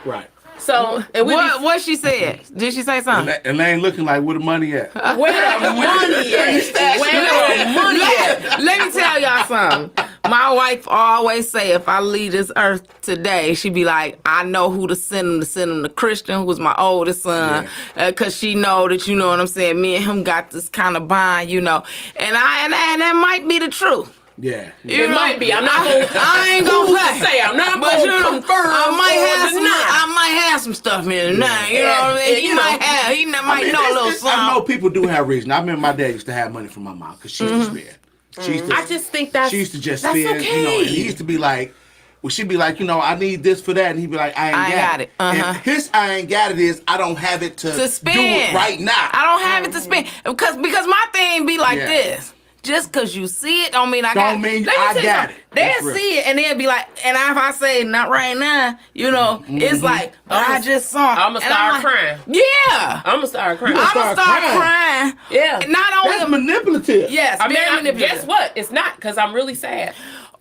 Right. So and we What she said? Did she say something? And they ain't looking like where the money at. where the money at? Where the money at? Let me tell y'all something. My wife always say if I leave this earth today, she be like, I know who to send him to Christian, who was my oldest son, because she know that, you know what I'm saying, me and him got this kind of bond, you know, and that might be the truth. Yeah. It might be. I'm not gonna. I ain't gonna who's to play. say. I'm not But gonna you know, confirm. I or might have some stuff in there. You know what I mean? He might know a little something. I know people do have reason. I remember my dad used to have money from my mom because she used to spend. She used to, I just think that's. she used to just that's spend, okay. you know, and he used to be like, well, she'd be like, you know, I need this for that, and he'd be like, I ain't got it. And his I ain't got it is I don't have it to spend. do it right now. I don't have it to spend because my thing be like this. Just cause you see it don't mean I got it. Don't mean Let me I tell you got something. it. They'll That's real. see it and they'll be like, and if I say not right now, you know, it's like, oh, I just saw it. I'ma And start like, crying. Yeah. I'm gonna start crying. I'm gonna start crying. Yeah. Not That's only manipulative. yes, I mean, very manipulative. guess what? It's not because I'm really sad.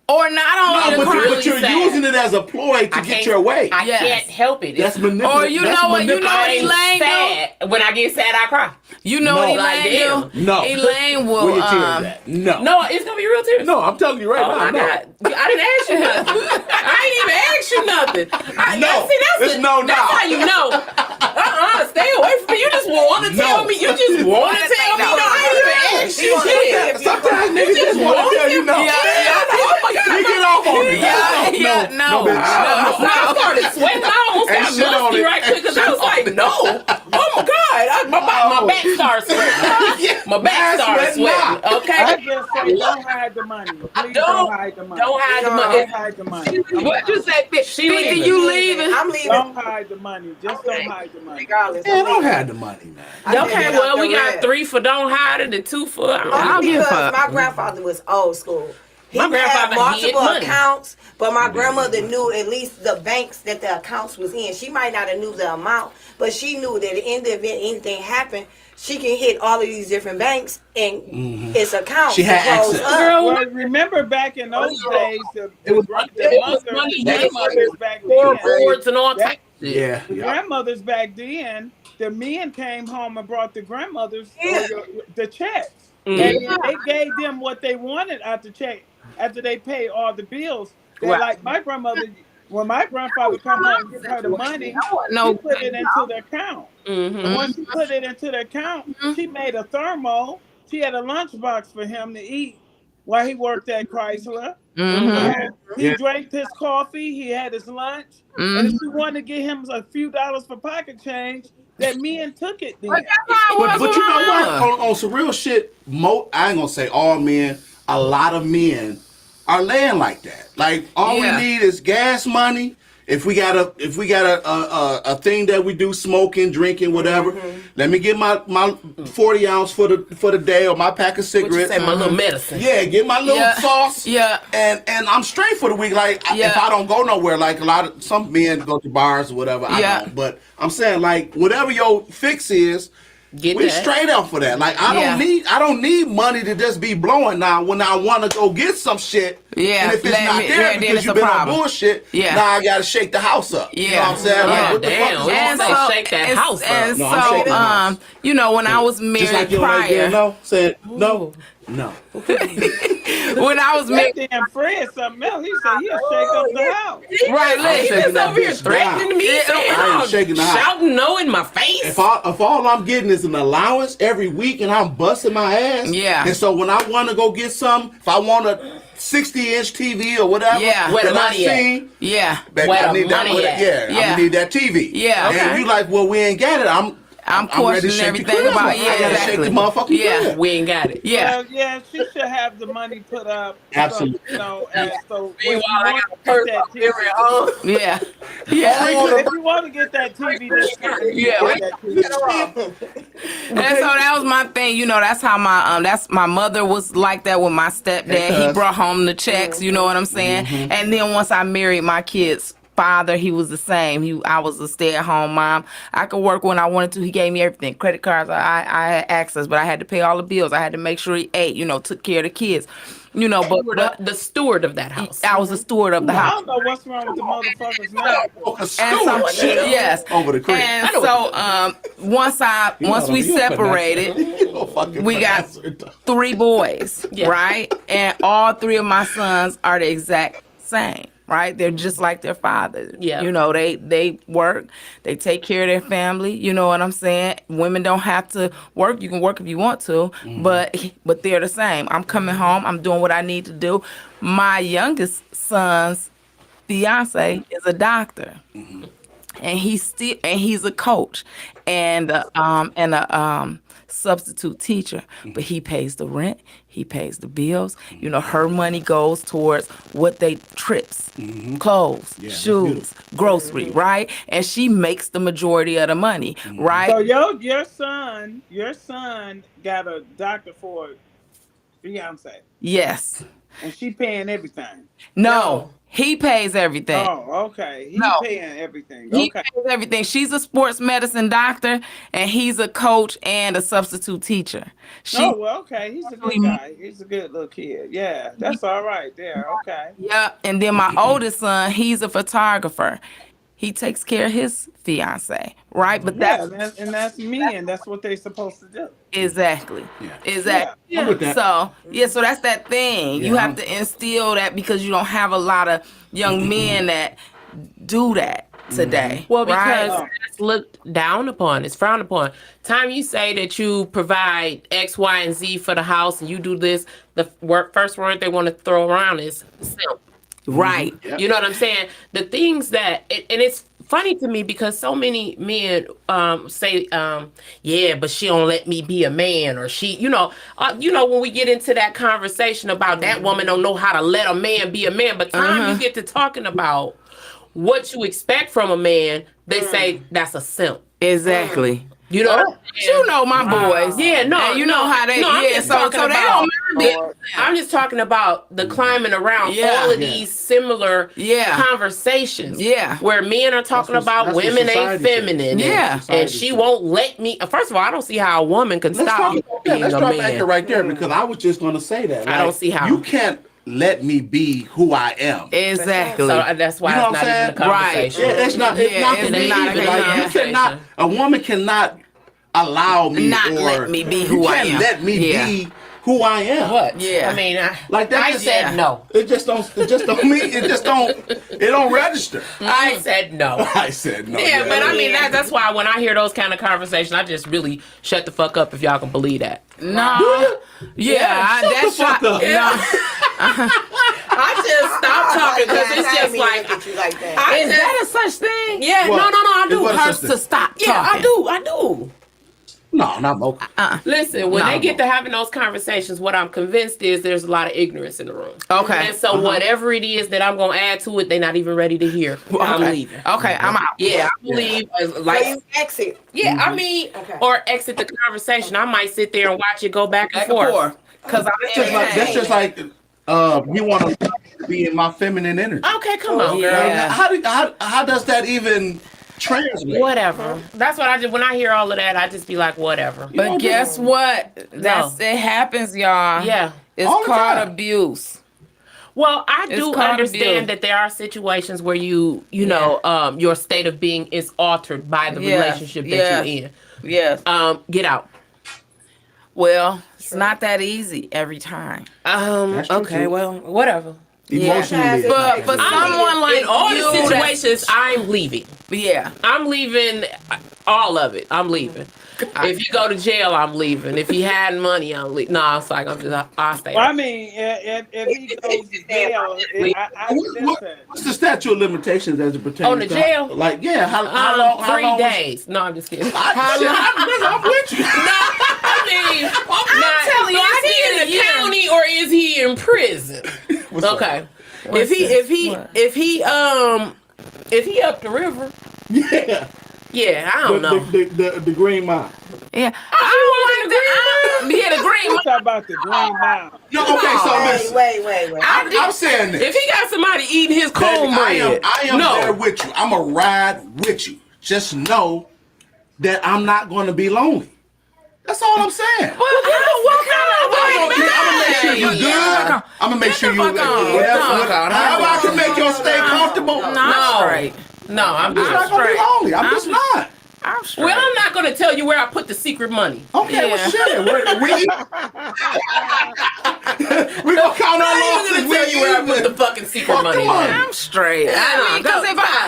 Or not only No, the but, crime. but you're sad. using it as a ploy to get your way. I Yes. can't help it. That's manipulative. Or you know what Elaine do? sad. When I get sad, I cry. You know No. what Like, Elaine do? No. Elaine Where will your tears at? No. No, it's gonna be real tears. No, I'm telling you right Oh now. my no. God. I didn't ask you nothing. I ain't even asked you nothing. No. See, that's It's no that's now. how you know. Stay away from me. You just want to tell me. You just want to tell me. No, I ain't even asked you shit. Sometimes niggas just want to tell you no. Oh my God. You get off on me. No. bitch. I started sweating. I almost Ain't got shit on musty it. right quick because I was like, no. Oh my God. My back started sweating. My back started sweating. Okay? I just say, don't hide the money. Please don't hide the money. Don't hide the Don't money. hide the money. What you say, She 50, leaving. you leaving? I'm leaving. Don't hide the money. Just don't hide the money. Regardless. Man, don't have the money, man. Okay, well, we got 3 for don't hide it and 2 for I don't know. I'll Only give because up. my grandfather was old school. He My had grandfather hid multiple money. accounts, but my grandmother knew at least the banks that the accounts was in. She might not have knew the amount, but she knew that in the event anything happened, she can hit all of these different banks and its accounts. She had to close access. up. Girl, Well, remember back in those days, the money, grandmothers back Four then, boards and all types of shit. Yeah. the grandmothers back then, the men came home and brought the grandmothers the checks. And they gave them what they wanted out the check after they paid all the bills. They Right. like my grandmother, when my grandfather come home and give her the money, No. she put it into the account. Mm-hmm. And once she put it into the account, she made a thermo. She had a lunchbox for him to eat while he worked at Chrysler. Mm-hmm. He drank his coffee. He had his lunch. And if she wanted to get him a few dollars for pocket change, that men took it then. But you know what? On some real shit, I ain't gonna say all men, a lot of men are laying like that. Like all we need is gas money. If we got a thing that we do, smoking, drinking, whatever, let me get my 40 ounce for the day or my pack of What you cigarettes. say, my little medicine? Yeah, get my little sauce. Yeah. And I'm straight for the week. Like if I don't go nowhere, like some men go to bars or whatever. I don't. But I'm saying like whatever your fix is, we straight up for that. Like I don't need money to just be blowing now when I want to go get some shit. Yeah. And if it's not there because you've been on bullshit, now I gotta shake the house up. Yeah. You know what I'm saying? Like, what the fuck is And wrong? so shake that house up. And No, I'm shaking the house. so, you know, when I was married Just like you like prior, no, said no. when I was married, That damn Fred something else. He said he'll shake up the house. right, He listen, just over here threatening me, I ain't shaking the house. shouting no in my face. If all I'm getting is an allowance every week and I'm busting my ass, and so when I want to go get some, if I want a 60-inch TV or whatever, Where the money at? baby, Where I the need that. money at? I need that TV. Yeah. And you like, well, we ain't got it. I'm ready to questioning shake everything the crib about up. I gotta shake exactly. the motherfucking crib. We ain't got it. Yeah. Well, she should have the money put up. Absolutely. So, you know, and so Meanwhile, when I you got want a to get that TV, Yeah. Yeah. if you want to get that TV, Yeah. get that TV. And so that was my thing, you know, that's how my mother was like that with my stepdad. He brought home the checks, you know what I'm saying? And then once I married my kids' father, he was the same. I was a stay-at-home mom. I could work when I wanted to. He gave me everything. Credit cards, I had access, but I had to pay all the bills. I had to make sure he ate, you know, took care of the kids. You know, but The steward of that house. I was the steward of the I house. don't know what's wrong with the motherfuckers now. And so, yes. Over the crib. And so once we separated, we got 3 boys, right? And all 3 of my sons are the exact same, right? They're just like their father. Yeah. You know, they work, they take care of their family, you know what I'm saying? Women don't have to work. You can work if you want to, but they're the same. I'm coming home, I'm doing what I need to do. My youngest son's fiance is a doctor. And he's a coach and a substitute teacher, but he pays the rent, he pays the bills. You know, her money goes towards what they trips, clothes, shoes, grocery, right? And she makes the majority of the money, right? So your son got a doctor for a fiance. Yes. and she paying everything. No, he pays everything. Oh, okay. He No. paying everything. He Okay. pays everything. She's a sports medicine doctor, and he's a coach and a substitute teacher. She, Oh, well, okay. He's a good guy. He's a good little kid. Yeah, that's all right there. Okay. yeah. And then my oldest son, he's a photographer. He takes care of his fiance, right? But Yeah, that's that's me, and that's what they're supposed to do. exactly, Yeah. exactly. I'm with that. So so that's that thing. You Yeah, have to instill that because you don't have a lot of young men that do that today. Well, because right? it's looked down upon, it's frowned upon. Time you say that you provide X, Y, and Z for the house, and you do this, the first word they want to throw around is simp. Right. Yep. You know what I'm saying? The things that, and it's funny to me because so many men say, yeah, but she don't let me be a man, or she, when we get into that conversation about that woman don't know how to let a man be a man, but time you get to talking about what you expect from a man, they say that's a simp. Exactly. You know, what I'm saying? You know my boys. Yeah, no, And you know how they. no, I'm Yeah, just so talking they about- don't mind it. I'm just talking about the climbing around Yeah. all of Yeah. these similar Yeah. conversations. Yeah. Where men are talking That's what- about that's what women ain't society says. feminine. Yeah. And Society she says. won't let me. First of all, I don't see how a woman can Let's stop talk me about from that. being Let's a drop anchor man. right there because I was just gonna say that. I don't see how. You can't let me be who I am. Exactly. So that's why You know it's what not I'm even a saying? Right. conversation. Yeah, it's not. It's Yeah, not it's to me not either. a Like, you conversation. cannot. A woman cannot allow me Not or let me be you who I can't am. let me Yeah. be who I am. What? Yeah. I mean, Like that I just- said no. It just don't mean it don't register. I said no. I said no. Yeah, but I mean that's why when I hear those kind of conversations, I just really shut the fuck up if y'all can believe that. No. Yeah, shut the that's fuck up. I just stop talking because it's just like look at you like that. is that a such thing? Yeah, What? no, I do. What is hurts such to thing? stop Yeah, talking. I do. No, not Mocha. Listen, when No. they get to having those conversations, what I'm convinced is there's a lot of ignorance in the room. Okay. And so whatever it is that I'm gonna add to it, they're not even ready to hear. I'm Okay. leaving. Okay, I'm out. Yeah, I believe So like you exit. yeah, I mean, Okay. or exit the conversation. I might sit there and watch it go back and forth. Because That's just like you want to be in my feminine energy. Okay, come on, girl. Yeah. How does that even translate? Whatever. That's what I did when I hear all of that. I just be like, whatever. But guess what? It happens, y'all. Yeah. It's All the called time. abuse. Well, I It's do called understand abuse. that there are situations where you know, your state of being is altered by the Yes, relationship that yes. you're in. Yes. Get out. Well, it's not that easy every time. That's true, Okay, too. well, whatever. Emotionally, But for someone like in all the you, situations, I'm leaving. yeah. I'm leaving all of it. I'm leaving. If you go to jail, I'm leaving. If he had money, I'm leaving. No, it's like I'll stay. Well, I mean, if he goes to jail, listen. What's the statute of limitations as it pertains On the to jail? Like, yeah, how long? 3 how long days. No, I'm just kidding. I'm with you. I mean, I'm telling you, I is he did in a the year. county or is he in prison? What's up? Okay. What's If this? he up the river, Yeah. yeah, I don't know. The Green Mile. Yeah. I don't like the green. Let's talk about the Green Mile. No, okay, so Wait, listen. wait. I'm saying this. If he got somebody eating his Baby, cornbread, I am no. there with you. I'm going to ride with you. Just know that I'm not going to be lonely. That's all I'm saying. Well, I'm gonna make sure you good. I'm gonna make sure you however I can make you stay comfortable. No, straight. No, I'm I'm not just gonna be straight. lonely. I'm just not. I'm straight. Well, I'm not going to tell you where I put the secret money. Okay, well Yeah. shit. We gonna count our I'm losses. going to tell you where I put the fucking secret Fuck money. the money. I'm straight. I mean,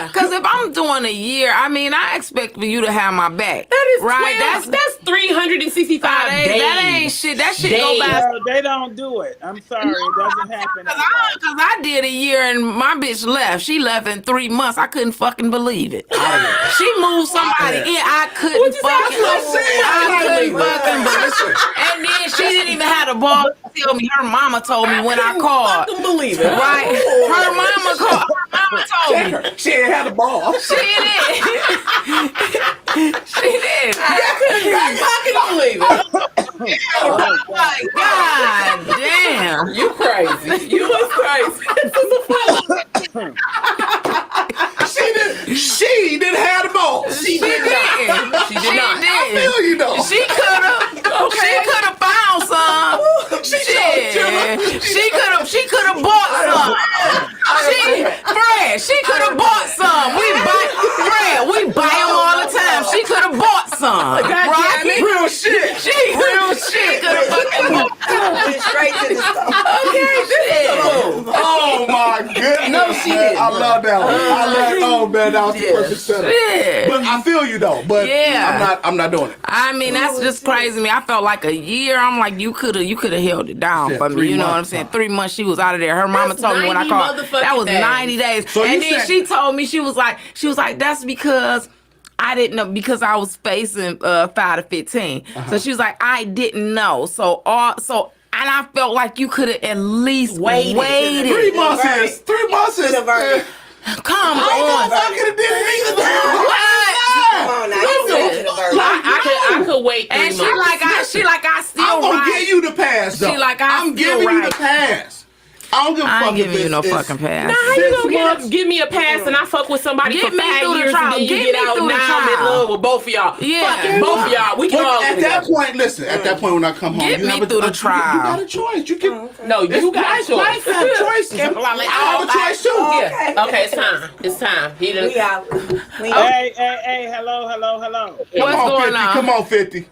because if I'm doing a year, I mean, I expect for you to have my back. That is right. 12, that's 365 days. That ain't shit. That shit go Days. by. No, they don't do it. I'm sorry, it doesn't happen. that way. Because I did a year and my bitch left. She left in 3 months. I couldn't fucking believe it. She moved somebody in. I couldn't fucking. I couldn't fucking believe it. And then she didn't even have the ball to tell me. Her mama told me when I called. fucking believe it. Right? Her mama called. Her mama told me. She ain't had the ball. She did. She did. I can believe it. Oh my God damn. Damn. You crazy. You was crazy. She didn't have the balls. She did not. She did not. I feel you though. She could have. She could have found some. She could have bought some. Fred, she could have bought some. We buy them all the time. She could have bought some. Right? Real shit. She could have fucking bought some. Straight to the store. Oh my goodness. No, she man. didn't. I love that one. Oh man, that was the perfect setup. Shit. But I feel you though. But Yeah. I'm not doing it. I mean, that's just crazy to me. I felt like a year. I'm like, you could have held it down Said for me. 3 You know what I'm months, saying? huh? 3 months she was out of there. Her mama That's told me when I 90 called. motherfucking That was days. 90 days. So you And then said- she told me, she was like, that's because I didn't know, because I was facing 5 to 15. So she was like, I didn't know. And I felt like you could have at least waited. 3 months is 3 months is. The verdict. Come I on. could have did it either. Come on now, you said to the verdict. I could wait 3 And months. she like I still I'm gonna right. give you the pass though. She like, I'm still giving you right. the pass. I don't give a I fuck ain't giving if you no it's- fucking pass. Now, how you 6 gonna months. give me a pass and I fuck with somebody Get for me 5 through the years trial. and then you Get get me out through the now I'm in trial. love with both of y'all. Yeah. Fuck both of y'all. We can all But at that point, listen. At that point, when I come home, Get you me have through the You trial. got a choice. You can. No, you got life, choice. life have choices. I have a choice too. Yeah. Okay, it's time. It's time. He done. We out. We Hey, hello. What's Come on, going 50. on? Come on, 50.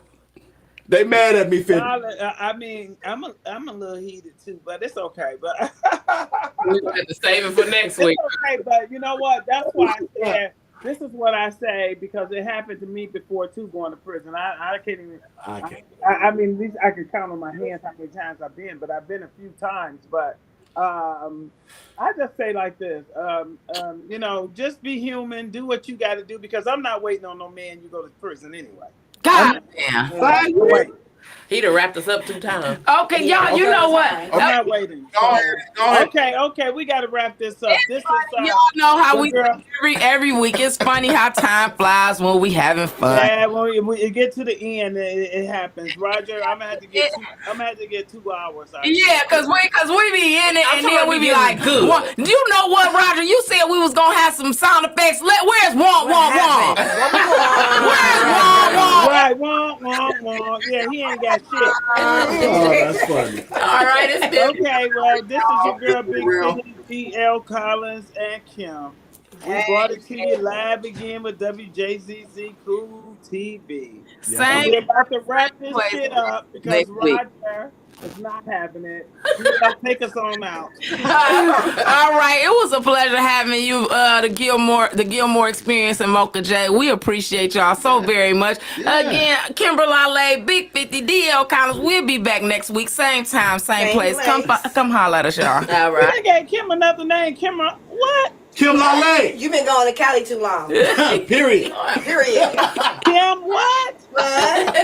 They mad at me, 50. I mean, I'm a little heated too, but it's okay. But We have to save it for next week. it's okay. But you know what? That's why I said this is what I say because it happened to me before too, going to prison. I can't even. I mean, at least I can count on my hands how many times I've been, but I've been a few times. But I just say like this, you know, just be human, do what you got to do because I'm not waiting on no man. You go to prison anyway. God damn. Wait. He done wrapped us up 2 times. Okay, y'all, you know what? I'm not waiting. Go ahead. Okay, we got to wrap this up. This is Y'all know how we girl. every week. It's funny how time flies when we having fun. Yeah, when we get to the end, it happens. Roger, I'm gonna have to get 2 hours. Yeah, cause we be in it and then we be like, good. You know what, Roger? You said we was gonna have some sound effects. Where's Womp Womp Womp? Where's Womp Womp? Right, womp. Yeah, he ain't got shit. Oh, that's funny. All right, it's been. Okay, well, this is your girl, Big City, DL Collins, and Kim. We brought it to you live again with WJZZ Cool TV. Same. We're about to wrap this shit up because Next week. Roger is not having it. He's gonna take us on out. All right, it was a pleasure having you, the Gilmore Experience and Mocha J. We appreciate y'all so very much. Again, Kimber Lale, Big 50, DL Collins. We'll be back next week, same time, same place. Come holler at us, y'all. All right. I gave Kim another name. Kim, what? Kim Lale. You been going to Cali too long. Period. Period. Kim, what? What?